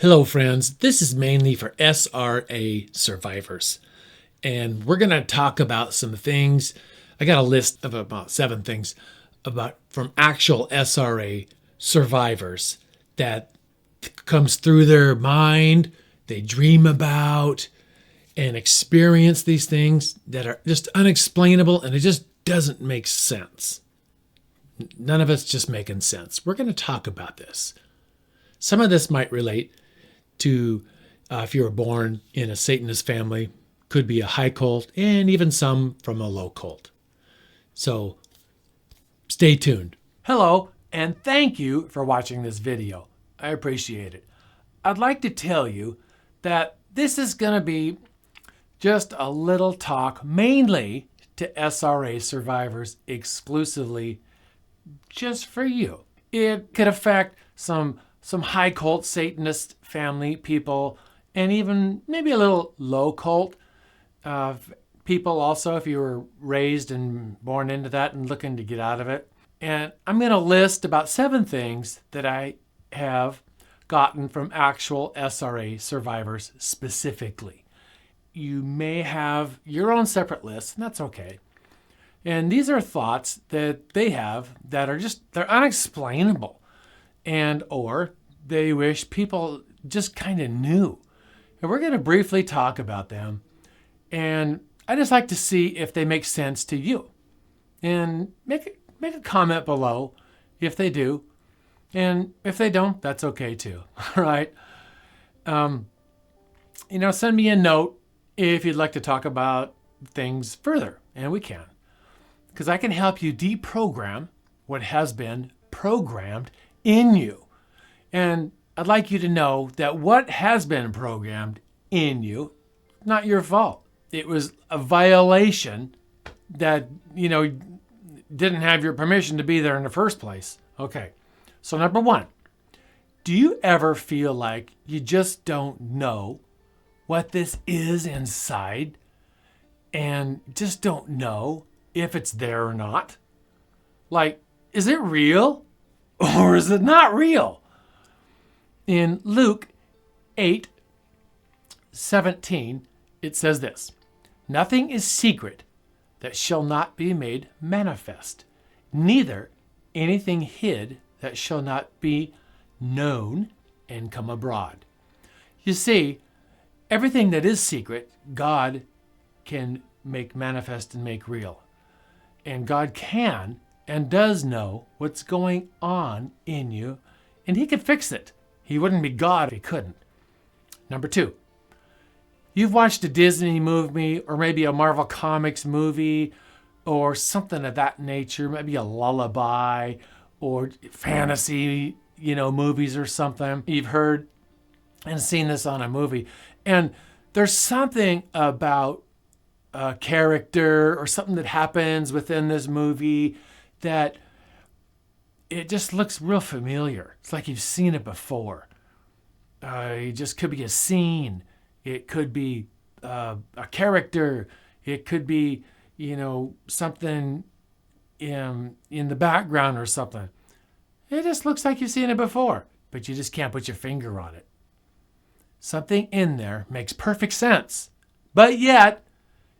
Hello, friends. This is mainly for SRA survivors. And we're going to talk about some things. I got a list of about 7 things from actual SRA survivors that comes through their mind, they dream about and experience these things that are just unexplainable, and it just doesn't make sense. None of it's just making sense. We're going to talk about this. Some of this might relate to if you were born in a Satanist family, could be a high cult, and even some from a low cult. So stay tuned. Hello, and thank you for watching this video. I appreciate it. I'd like to tell you that this is going to be just a little talk mainly to SRA survivors exclusively just for you. It could affect some high cult Satanist family people and even maybe a little low cult people also if you were raised and born into that and looking to get out of it. And I'm going to list about 7 things that I have gotten from actual SRA survivors specifically. You may have your own separate list, and that's okay. And these are thoughts that they have that are they're unexplainable, and or they wish people just kind of knew. And we're going to briefly talk about them. And I just like to see if they make sense to you. And make a comment below if they do. And if they don't, that's okay too. All right. Send me a note if you'd like to talk about things further, and we can. Because I can help you deprogram what has been programmed in you. And I'd like you to know that what has been programmed in you, not your fault. It was a violation that, didn't have your permission to be there in the first place. Okay. So number 1, do you ever feel like you just don't know what this is inside and just don't know if it's there or not? Like, is it real or is it not real? In Luke 8:17, it says this: "Nothing is secret that shall not be made manifest, neither anything hid that shall not be known and come abroad." You see, everything that is secret, God can make manifest and make real. And God can and does know what's going on in you, and He could fix it. He wouldn't be God if He couldn't. Number 2, you've watched a Disney movie or maybe a Marvel Comics movie or something of that nature, maybe a lullaby or fantasy, movies or something. You've heard and seen this on a movie. And there's something about a character or something that happens within this movie that it just looks real familiar. It's like you've seen it before. It just could be a scene. It could be a character. It could be, something in the background or something. It just looks like you've seen it before, but you just can't put your finger on it. Something in there makes perfect sense, but yet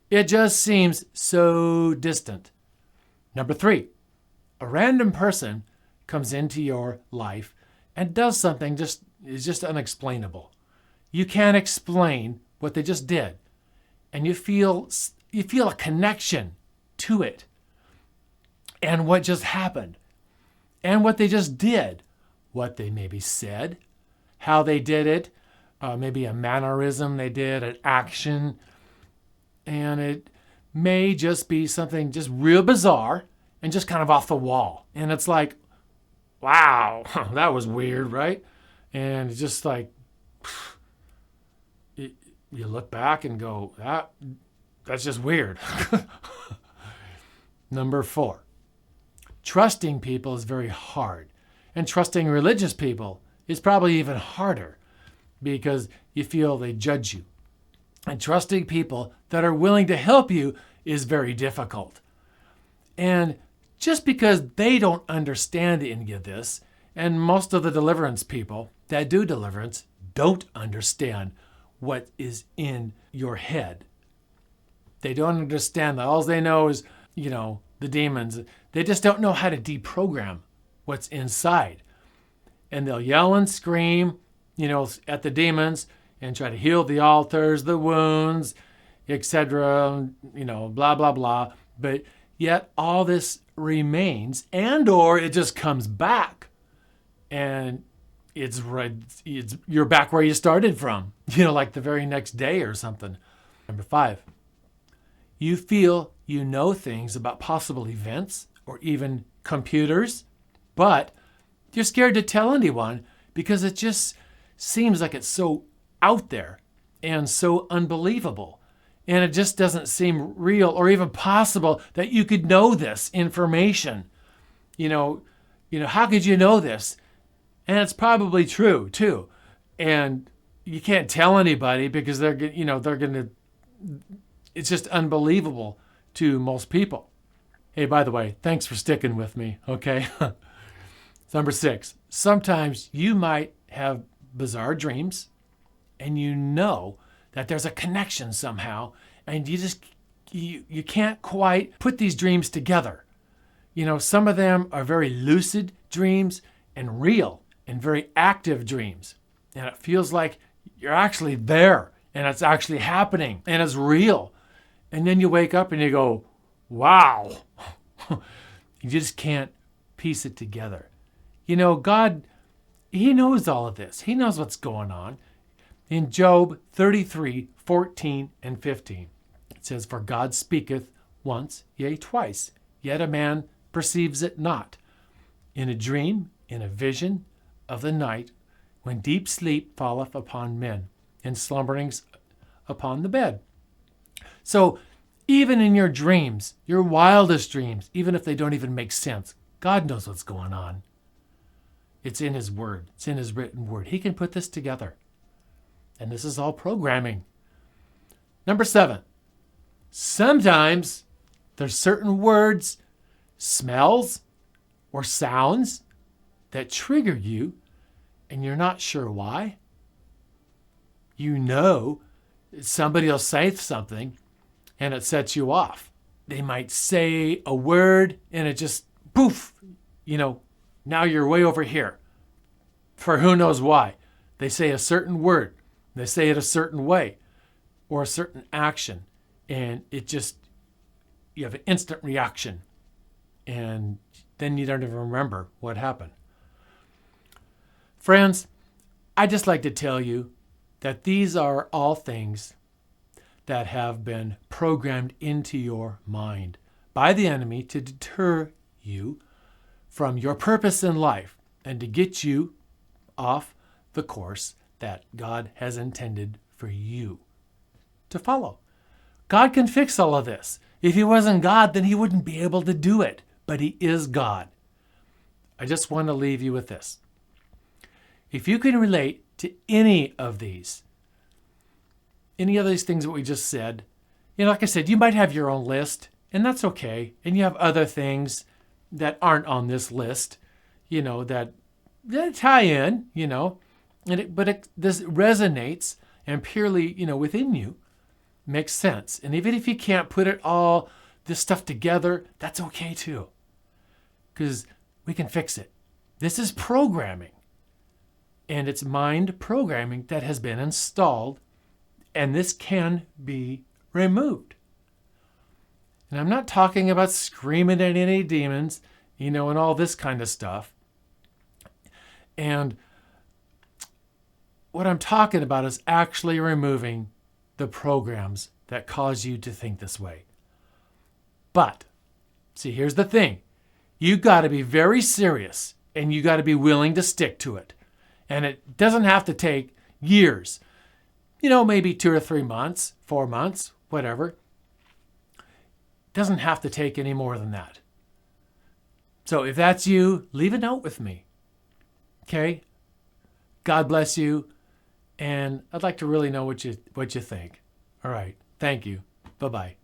it just seems so distant. Number 3, a random person comes into your life and does something is just unexplainable. You can't explain what they just did, and you feel a connection to it and what just happened and what they just did, what they maybe said, how they did it, maybe a mannerism they did, an action, and it may just be something just real bizarre and just kind of off the wall. And it's like, wow, that was weird, right? And it's just like, you look back and go, that's just weird. Number 4, trusting people is very hard. And trusting religious people is probably even harder because you feel they judge you. And trusting people that are willing to help you is very difficult. And just because they don't understand any of this, and most of the deliverance people that do deliverance don't understand what is in your head. They don't understand that. All they know is, the demons. They just don't know how to deprogram what's inside. And they'll yell and scream, at the demons and try to heal the altars, the wounds, etc., blah, blah, blah. But yet all this remains, and or it just comes back and you're back where you started from, like the very next day or something. Number 5, you feel you know things about possible events or even computers, but you're scared to tell anyone because it just seems like it's so out there and so unbelievable. And it just doesn't seem real or even possible that you could know this information. How could you know this? And it's probably true too. And you can't tell anybody because they're going to, it's just unbelievable to most people. Hey, by the way, thanks for sticking with me, okay? Number 6, sometimes you might have bizarre dreams and that there's a connection somehow and you can't quite put these dreams together. Some of them are very lucid dreams and real and very active dreams. And it feels like you're actually there and it's actually happening and it's real. And then you wake up and you go, wow. You just can't piece it together. God, He knows all of this. He knows what's going on. In Job 33:14 and 15, it says, "For God speaketh once, yea, twice, yet a man perceives it not. In a dream, in a vision of the night, when deep sleep falleth upon men, and slumberings upon the bed." So even in your dreams, your wildest dreams, even if they don't even make sense, God knows what's going on. It's in His Word. It's in His written Word. He can put this together. And this is all programming. Number 7, sometimes there's certain words, smells, or sounds that trigger you, and you're not sure why. Somebody will say something, and it sets you off. They might say a word, and it just, poof, now you're way over here. For who knows why. They say a certain word. They say it a certain way or a certain action. And you have an instant reaction. And then you don't even remember what happened. Friends, I'd just like to tell you that these are all things that have been programmed into your mind by the enemy to deter you from your purpose in life and to get you off the course that God has intended for you to follow. God can fix all of this. If He wasn't God, then He wouldn't be able to do it, but He is God. I just want to leave you with this. If you can relate to any of these things that we just said, like I said, you might have your own list, and that's okay. And you have other things that aren't on this list, that tie in, but this resonates and purely, within you makes sense. And even if you can't put this stuff together, that's okay too, because we can fix it. This is programming, and it's mind programming that has been installed, and this can be removed. And I'm not talking about screaming at any demons, and all this kind of stuff. And what I'm talking about is actually removing the programs that cause you to think this way. But, see, here's the thing. You got to be very serious, and you got to be willing to stick to it. And it doesn't have to take years. Maybe 2 or 3 months, 4 months, whatever. Doesn't have to take any more than that. So if that's you, leave a note with me. Okay? God bless you. And I'd like to really know what you think. All right. Thank you. Bye-bye.